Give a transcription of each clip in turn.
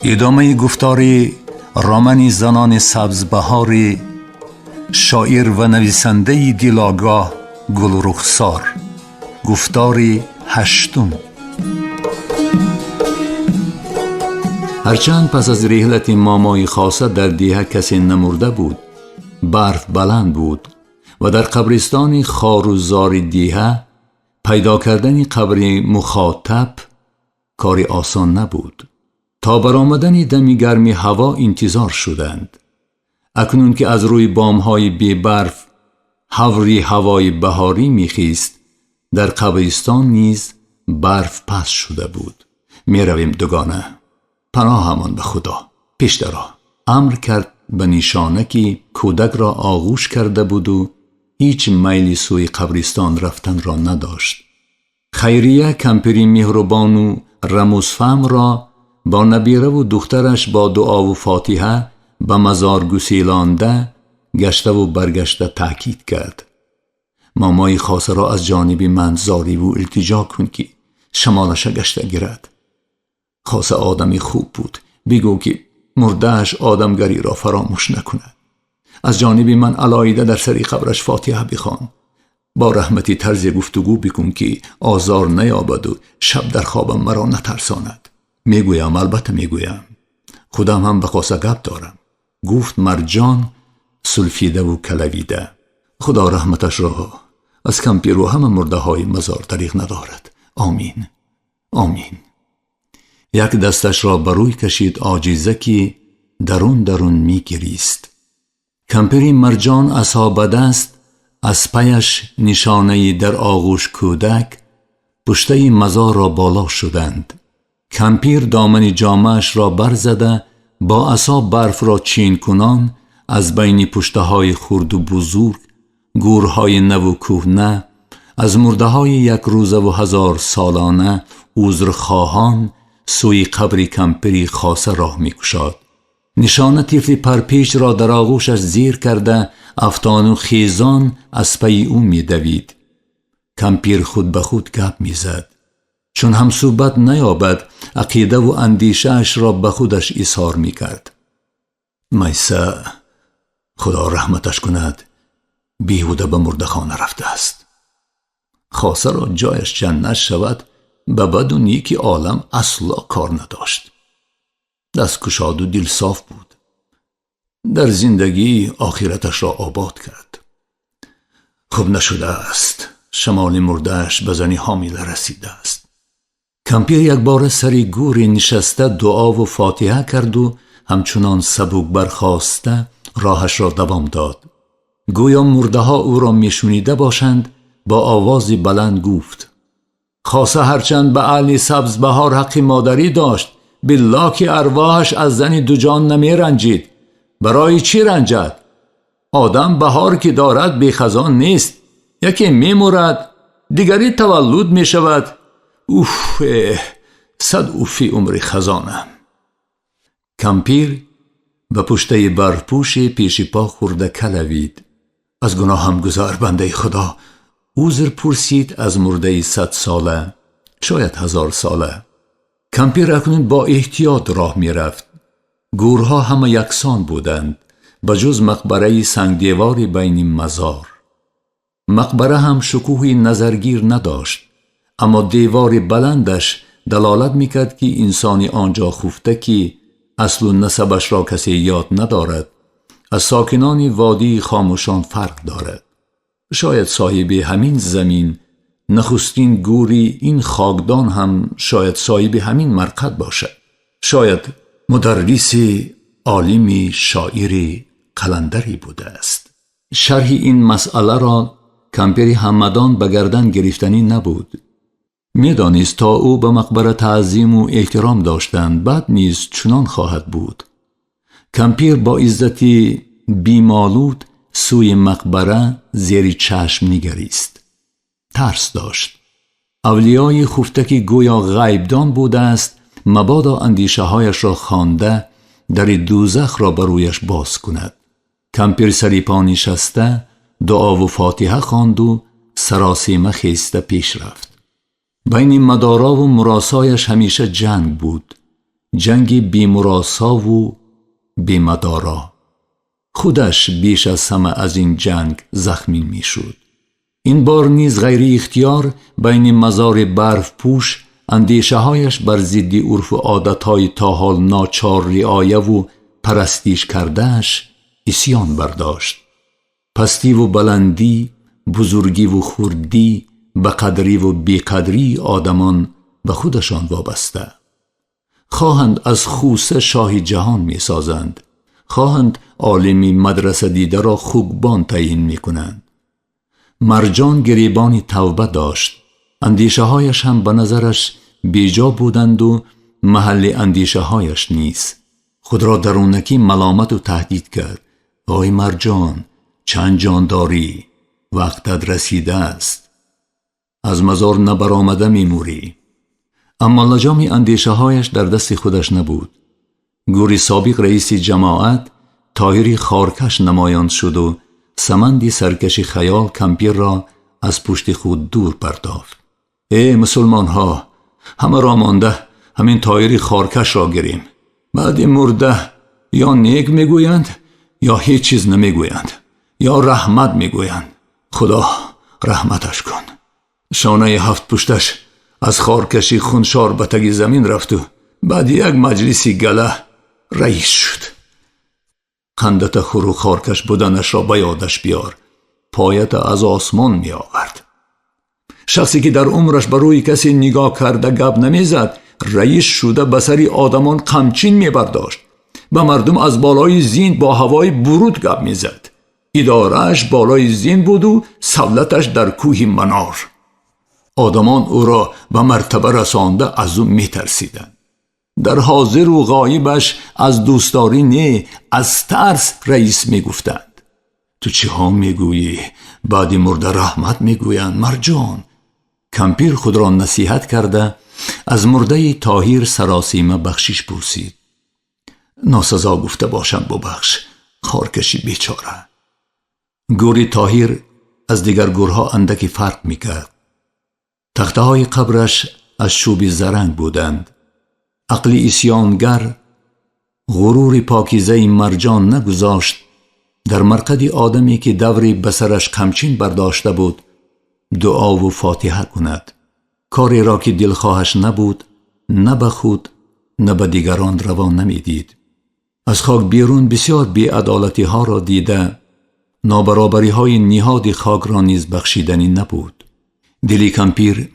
ادامه گفتار رامن زنان سبزبهار شاعر و نویسنده دلآگاه گلرخسار. گفتار 8. هرچند پس از رحلت مامای خاصه در دیه کسی نمرده بود، برف بلند بود و در قبرستان خار و زار دیه پیدا کردن قبر مخاطب کاری آسان نبود. تا برآمدن دم گرم هوا انتظار شدند. اکنون که از روی بام‌های بی برف حوری هوای بهاری میخیست، در قبرستان نیز برف پس شده بود. میرویم دوگانه، پناهمان به خدا. پیش درآ. امر کرد به نشانکی کودک را آغوش کرده بود و هیچ میلی سوی قبرستان رفتن را نداشت. خیریه کمپری مهربان و رموزفهم را با نبیره و دخترش با دعا و فاتحه به مزار گسیلانده گشته و برگشته تأکید کرد. مامای خاصه را از جانب من زاری و التجا کن که شمالش گشته گیرد. خاصه آدمی خوب بود، بگو که مردهش آدمگری را فراموش نکند. از جانب من علایده در سری قبرش فاتحه بخوان. با رحمتی طرز گفتگو بکن که آزار نیابد و شب در خوابم مرا نترساند. میگویم، البته میگویم. خودم هم به خاصه گپ دارم، گفت مرجان سلفیده و کلویده. خدا رحمتش را از کمپیر و همه مرده های مزار طریق ندارد. آمین آمین. یک دستش را بروی کشید عاجزه که درون میگریست. کمپیر مرجان اصحاب دست از پیش نشانه در آغوش کودک پشته مزار را بالا شدند. کمپیر دامن جامهش را برزده با عصا برف را چین کنان از بین پشته های خرد و بزرگ، گورهای نو و کهنه، از مرده های یک روزه و 1000 سالانه عذرخواهان سوی قبر کمپیری خاصه راه می کشاد. نشانه طفل پرپیش را در آغوشش زیر کرده افطان و خیزان از پی او می دوید. کمپیر خود به خود گپ می زد. چون هم صحبت نیابد عقیده و اندیشهش را به خودش اظهار می کرد. میسه خدا رحمتش کند بیهوده به مردخانه رفته است. خاصه را جایش جنت شود به بد و نیکی عالم اصلا کار نداشت. دست کشاد و دل صاف بود. در زندگی آخرتش را آباد کرد. خوب نشده است شمال مردهش به زنی حامله رسیده است. کمپیر یک بار سری گوری نشسته دعا و فاتحه کرد و همچنان سبک برخاسته راهش را دوام داد. گویا مرده ها او را میشنیده باشند. با آوازی بلند گفت: خاصه هرچند به اهل سبزبهار حق مادری داشت، بالله که ارواحش از زن دو جان نمی رنجید. برای چی رنجد؟ آدم بهار که دارد بی خزان نیست. یکی می مرد، دیگری تولد می شود. اوف، 100 اوفی عمر خزانم. کمپیر به پشته برفپوش پیش پا خورده کلوید. از گناهم گذار بنده خدا. عذر پرسید از مرده 100 ساله، شاید 1000 ساله. کمپیر اکنون با احتیاط راه می رفت. گورها همه یکسان بودند به جز مقبره سنگ دیواری بین مزار. مقبره هم شکوهی نظرگیر نداشت، اما دیوار بلندش دلالت میکرد که انسانی آنجا خفته که اصل و نسبش را کسی یاد ندارد. از ساکنان وادی خاموشان فرق دارد. شاید صاحب همین زمین نخستین گوری این خاکدان هم شاید صاحب همین مرقد باشد. شاید مدرس عالمی شاعری قلندری بوده است. شرح این مسئله را کمپیر همدان به گردن گرفتنی نبود. میدانست تا او به مقبره تعظیم و احترام داشتند بعد نیز چنان خواهد بود. کمپیر با عزتی بیمالود سوی مقبره زیر چشم نگریست. ترس داشت. اولیای خفته که گویا غیبدان بوده است مبادا اندیشه هایش را خوانده در دوزخ را بر رویش باز کند. کمپیر سری پا نشسته دعا و فاتحه خواند و سراسیمه خیسته پیش رفت. بین مدارا و مراسایش همیشه جنگ بود. جنگ بی‌مراسا و بی‌مدارا. خودش بیش از همه از این جنگ زخمی می شد. این بار نیز غیر اختیار بین مزار برف پوش اندیشه هایش بر ضد عرف و عادت های تا حال ناچار رعایه و پرستیش کردهش عصیان برداشت. پستی و بلندی، بزرگی و خردی، بقدری و بیقدری آدمان به خودشان وابسته. خواهند از خوسه شاه جهان می سازند، خواهند عالمی مدرسه دیده را خوگبان تعیین می کنند. مرجان گریبانی توبه داشت. اندیشه هایش هم به نظرش بیجا بودند و محل اندیشه هایش نیست. خود را درونکی ملامت و تهدید کرد. آی مرجان، چند جان داری؟ وقتت رسیده است. از مزار نبرآمده میموری. اما لجام اندیشه هایش در دست خودش نبود. گوری سابق رئیس جماعت طاهری خارکش نمایان شد و سمندی سرکش خیال کمپیر را از پشت خود دور پرتافت. ای مسلمان ها، همه را مانده همین طاهری خارکش را گیریم. بعد مرده یا نیک میگویند یا هیچ چیز نمیگویند، یا رحمت میگویند. خدا رحمتش کن. شانه 7 پشتش از خارکشی خونشار به تگ زمین رفت و بعد یک مجلسی گله رئیس شد. خندت خورو خارکش بودنش را به یادش بیار. پایت از آسمان می آورد. شخصی که در عمرش به روی کسی نگاه کرده گپ نمیزد، رئیس شده به سری آدمان قمچین می برداشت. به مردم از بالای زین با هوای برود گپ میزد. ادارهش بالای زین بود و سولتش در کوه منار. آدمان او را به مرتبه رسانده از او می ترسیدند. در حاضر و غایبش از دوستداری نه، از ترس رئیس می گفتند. تو چه ها می گویی؟ بعد مرده رحمت می گویند مرجان. کمپیر خود را نصیحت کرده از مرده طاهر سراسیمه بخشش پرسید. ناسزا گفته باشم ببخش، خارکشی بیچاره. گوری طاهر از دیگر گورها اندکی فرق می کرد. تخته های قبرش از چوب زرنگ بودند. عقل عصیانگر غرور پاکیزه مرجان نگذاشت در مرقد آدمی که دوری بسرش قمچین برداشته بود دعا و فاتحه کند. کاری را که دلخواهش نبود نه به خود نه به دیگران روا نمیدید. از خاک بیرون بسیار بی‌عدالتی ها را دیده نابرابری های نهاد خاک را نیز بخشیدنی نبود. دلی کمپیر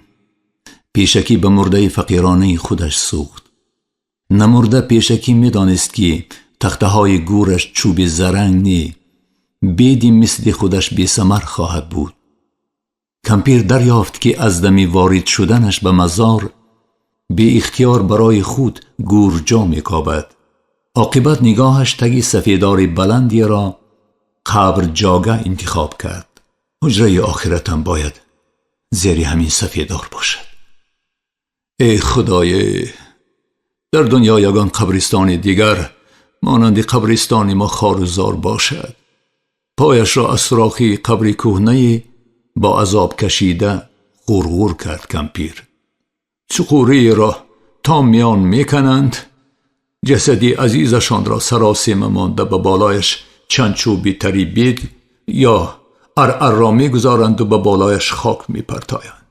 پیشکی به مرده فقیرانه خودش سوخت. نمرده پیشکی می دانست که تخته های گورش چوب زرنگ نی، بیدی مثل خودش بی ثمر خواهد بود. کمپیر دریافت که از دمی وارد شدنش به مزار بی اختیار برای خود گور جا می کابد. عاقبت نگاهش تگی سفیدار بلندی را قبر جاگه انتخاب کرد. حجره آخرتم باید زیر همین سفیدار باشد. ای خدای، در دنیا یگان قبرستان دیگر مانند قبرستان ما خار و زار باشد. پایش را از سوراخی قبر کهنه با عذاب کشیده غرغر کرد کمپیر. چقوری را تا میان میکنند، جسدی عزیزشان را سراسیمه مانده به بالایش چند چوبی تری بید یا ارعر را میگذارند و به بالایش خاک میپرتایند.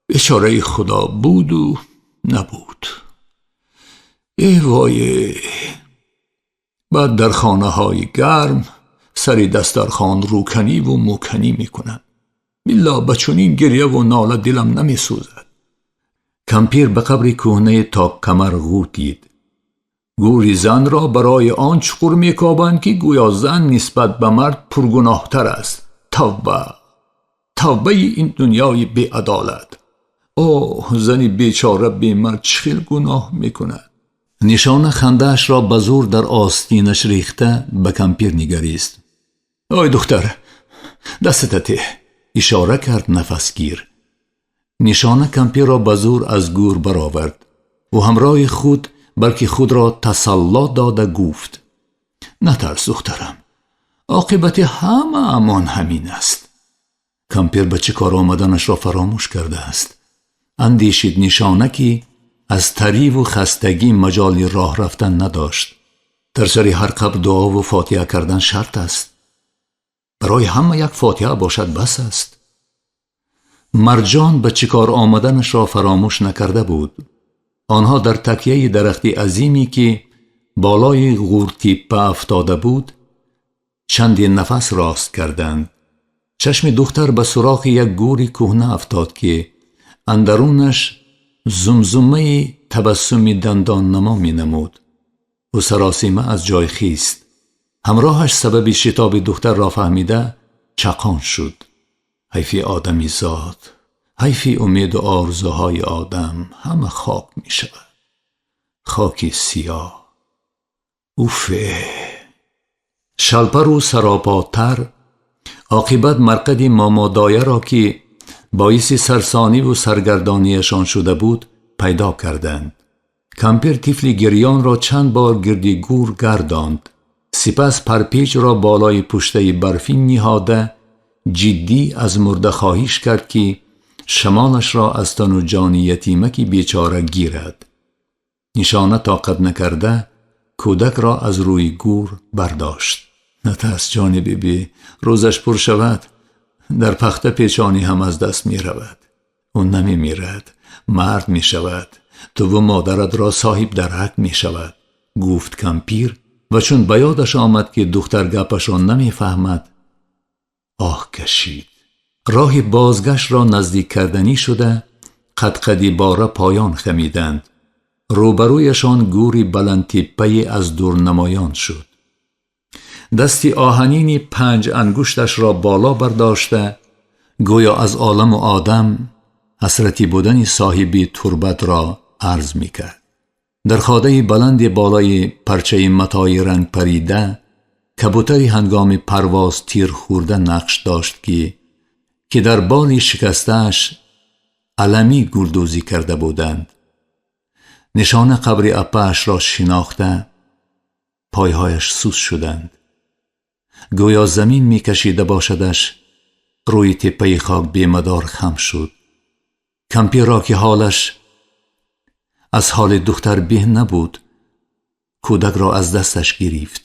بیچاره خدا بود و نبود. ای وای. بعد در خانه های گرم سری دسترخوان روکنی و موکنی میکنند. بالله بچونین گریه و ناله دلم نمی سوزد. کمپیر به قبر کهنه تا کمر غوطید. گوری زن را برای آن چقور میکابند که گویا زن نسبت به مرد پرگناهتر است. توبه، توبه این دنیای بی عدالت. اوه، زنی بیچاره بی مرد چخیل گناه میکند. نشان خندهش را به زور در آستینش ریخته به کمپیر نگریست. آی دختر، دستت اشاره کرد نفسگیر. نشانه کمپیر را به زور از گور برآورد و همراه خود بلکه خود را تسلا داده گفت نترس دخترم، عاقبت همه امان همین است. کمپیر به چه کار آمدنش را فراموش کرده است. اندیشید نشانه که از تری و خستگی مجالی راه رفتن نداشت. در سر هر قبر دعا و فاتحه کردن شرط است. برای همه یک فاتحه باشد بس است. مرجان به چیکار آمدنش را فراموش نکرده بود. آنها در تکیه درختی عظیمی که بالای غور تیپه افتاده بود چندی نفس راست کردند. چشم دختر به سراغ یک گوری کهنه افتاد که اندرونش زمزمه تبسمی دندان نما می نمود. او سراسیمه از جای خیست. همراهش سبب شتاب دختر را فهمیده چقان شد. حیفی آدمی زاد، حیفی امید و آرزوهای آدم همه خاک می شود. خاکی سیاه. اوفه. شلپر و سراپاتر عاقبت مرقد ماما دایه را که باعث سرسانی و سرگردانیشان شده بود پیدا کردند. کمپیر طفل گریان را چند بار گردی گور گرداند. سپس پرپیچ را بالای پشته برفی نهاده جدی از مرده خواهش کرد که شمالش را از تن و جان یتیمکی بیچاره گیرد. نشانه طاقت نکرده کودک را از روی گور برداشت. نترس جان بیبی، روزش پر شود در پخته پیچانی هم از دست می رود. اون نمی میرد، مرد می شود. تو و مادرت را صاحب درک می شود، گفت کمپیر و چون به یادش آمد که دختر گپش را نمی فهمد آه کشید. راه بازگشت را نزدیک کردنی شده قدقدی باره پایان خمیدند. روبرویشان گوری بلند تپه‌ای از دور نمایان شد. دستی آهنینی 5 انگشتش را بالا برداشته گویا از عالم و آدم حسرتی بودن صاحبی تربت را عرض می کرد. در خاده بلند بالای پرچه متای رنگ پریده کبوتری هنگام پرواز تیر خورده نقش داشت که در بالی شکستهش علمی گلدوزی کرده بودند. نشان قبر اپه‌اش را شناخته پایهایش سوس شدند. گویا زمین می کشیده باشدش روی تپه خاک بیمدار خم شد. کمپیر را که حالش از حال دختر به نبود کودک را از دستش گرفت.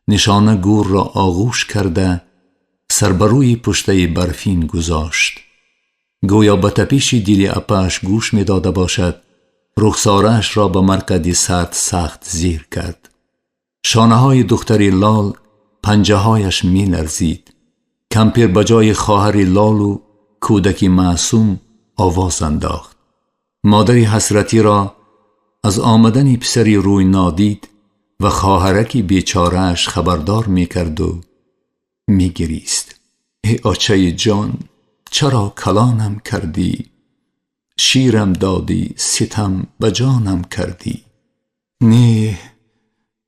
نشانه گور را آغوش کرده سر بر روی پشته برفین گذاشت. گویا به تپش دل اپه‌اش گوش می داده باشد. رخسارش را به مرقدی سخت زیر کرد. شانه های دختری لال پنجه هایش می لرزید. کمپیر بجای خواهری لال و کودکی معصوم آواز انداخت. مادری حسرتی را از آمدن پسری روی نادید و خواهرکی بیچاره‌اش خبردار می کرد و می گریست. ای آچه جان، چرا کلانم کردی؟ شیرم دادی، ستم به جانم کردی. نه،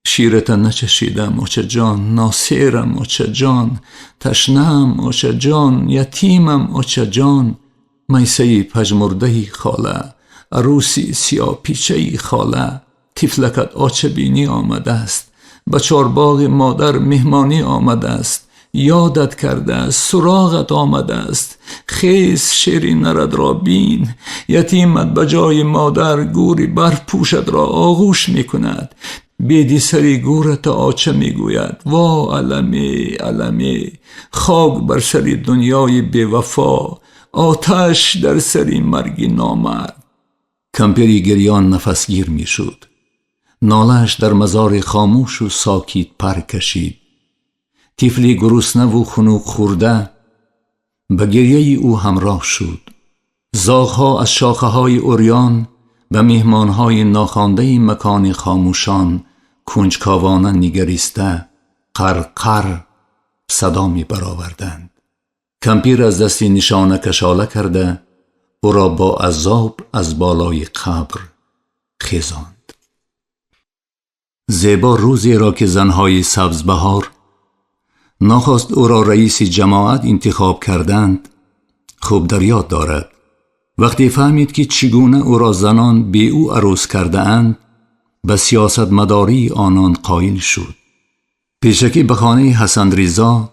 شیرت نچشیدم آچه جان، ناسیرم آچه جان، تشنم آچه جان، یتیمم آچه جان. میسه پژمرده خاله، عروسی سیاه پیچه خاله، طفلکت آچه بینی آمده است، به چارباغ مادر مهمانی آمده است، یادت کرده است، سراغت آمده است. خیز شیری نرد را بین، یتیمت به جای مادر گوری برف پوشد را آغوش می کند. بیدی سری گورت آچه می گوید وا علمی علمی، خاک بر سری دنیای بی وفا، آتش در سری مرگی نامرد. کمپیری گریان نفسگیر می شد. نالش در مزار خاموش و ساکت پر کشید. طفلی گرسنه و خنک خورده به گریه او همراه شد. زاغها از شاخه های عریان به مهمانهای ناخوانده مکان خاموشان کنجکاوانه نگریسته قرقر صدا می برآوردند. کمپیر از دستی نشانه کشاله کرده او را با عذاب از بالای قبر خیزاند. زیبا روزی را که زنهای سبزبهار نخواست او را رئیس جماعت انتخاب کردند خوب در یاد دارد. وقتی فهمید که چگونه او را زنان به او عروس کرده اند به سیاست مداری آنان قائل شد. پیشکی به خانه حسن رضا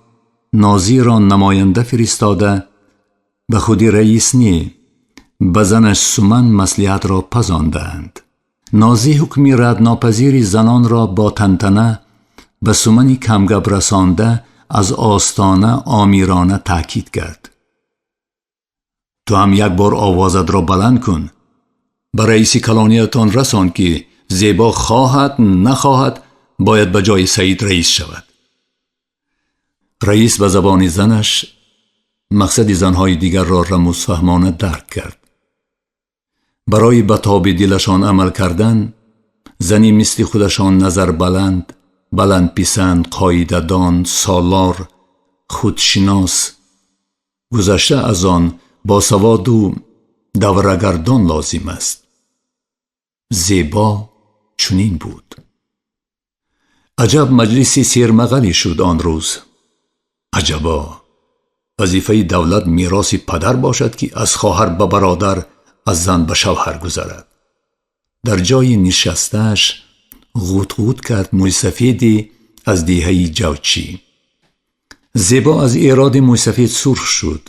نازی را نماینده فرستاده به خودی رئیس نی به زنش سمن مصلحت را پزاندند. نازی حکمی ردناپذیری زنان را با تنتنه به سمنی کمگب رسانده از آستانه آمیرانه تاکید کرد. تو هم یک بار آوازت را بلند کن. به رئیس کلانیتان رسان که زیبا خواهد نخواهد باید به جای سعید رئیس شود. رئیس به زبان زنش مقصد زنهای دیگر را رموزفهمانه درک کرد. برای به تاب دلشان عمل کردن زنی مثل خودشان نظر بلند پسند، قاعده دان، سالار، خودشناس، گذشته از آن با سواد و دوره‌گردان لازم است. زیبا چنین بود. عجب مجلسی سیرمغلی شد آن روز. عجبا، وظیفه دولت میراث پدر باشد که از خواهر به برادر، از زن به شوهر گذرد. در جای نشستش غوط کرد موسفیدی از دیهه جوچی. زیبا از ایراد موسفید سرخ شد،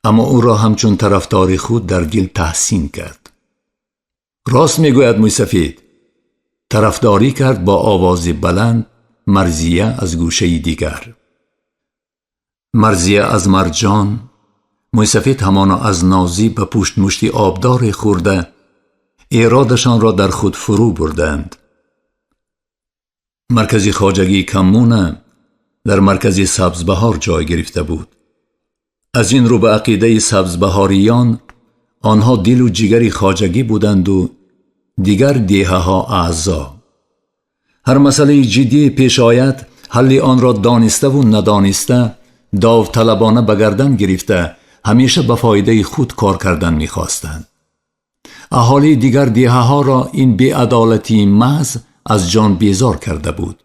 اما او را همچون طرفدار خود در دل تحسین کرد. راست میگوید موسفید، طرفداری کرد با آواز بلند مرضیه از گوشه دیگر. مرضیه از مرجان، موسفید همانا از نازی به پشت مشتی آبدار خورده ایرادشان را در خود فرو بردند. مرکزی خواجگی کمونه در مرکزی سبزبهار جای گرفته بود. از این رو به عقیده سبزبهاریان آنها دل و جگری خواجگی بودند و دیگر دیهه ها اعضا. هر مسئله جدی پیش آید حل آن را دانسته و ندانسته داوطلبانه به گردن گرفته همیشه به فایده خود کار کردن می‌خواستند. اهالی دیگر دیهه ها را این بی‌عدالتی محض از جان بیزار کرده بود،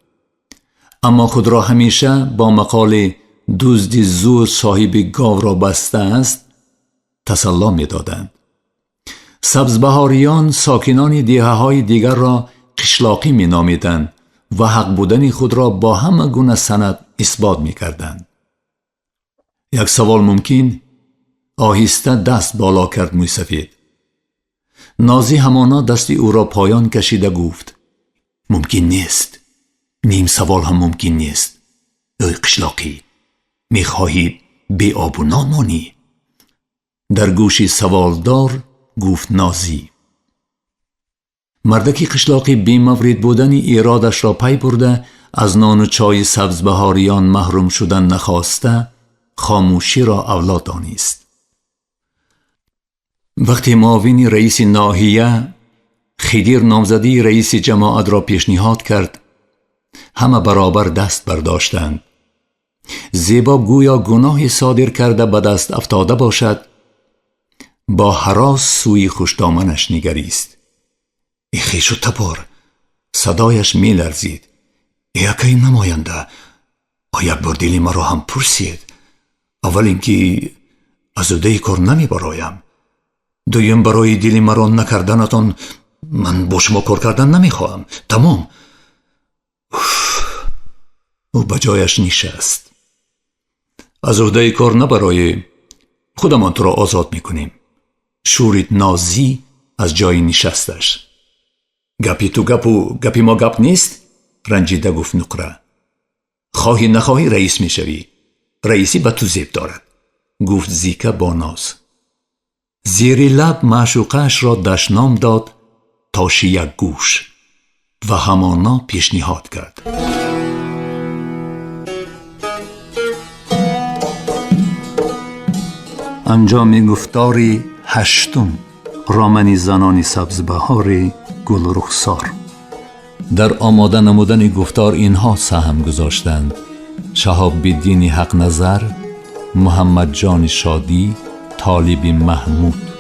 اما خود را همیشه با مقال دزد زور صاحب گاو را بسته است تسلا می‌دادند. سبزبهاریان ساکنان دیهه های دیگر را قشلاقی می‌نامیدند و حق بودن خود را با همه گونه سند اثبات می‌کردند. یک سوال ممکن؟ آهسته دست بالا کرد موسفید. نازی همانا دستی او را پایان کشیده گفت ممکن نیست. نیم سوال هم ممکن نیست. ای قشلاقی، میخواهی بی آب و نان مانی؟ در گوش سوالدار گفت نازی. مردکی قشلاقی بی مورد بودن ایرادش را پی برده از نان و چای سبزبهاریان محروم شدن نخواسته خاموشی را اولاد دانست. وقتی معاون رئیس ناحیه خدیر نامزدی رئیس جماعت را پیشنهاد کرد همه برابر دست برداشتند. زیبا گویا گناه صادر کرده به دست افتاده باشد با هراس سوی خوشدامنش نگریست. ای خویش و تبار، صدایش می لرزید. یکی نماینده، یک بار دلی مرا هم پرسید. اول اینکه از اوده کار نمی برایم، دویم برای دلی مرا نکردنتان من با شما کار کردن نمی خواهم. تمام. او بجایش نشست. از عهده کار نه برای خودمان تو را آزاد می کنیم. شورید نازی از جای نشستش. گپی تو گپ و گپی ما گپ نیست؟ رنجیده گفت نقره. خواهی نخواهی رئیس می شوی. رئیسی به تو زیب دارد، گفت زیکه با ناز. زیر لب معشوقش را دشنام داد تا یک گوش و همانا پیشنهاد کرد. انجام گفتاری هشتم رامن زنان سبزبهار گل رخسار. در آماده نمودن گفتار اینها سهم گذاشتند: شهاب الدین حق نظر، محمد جان شادی، طالب محمود.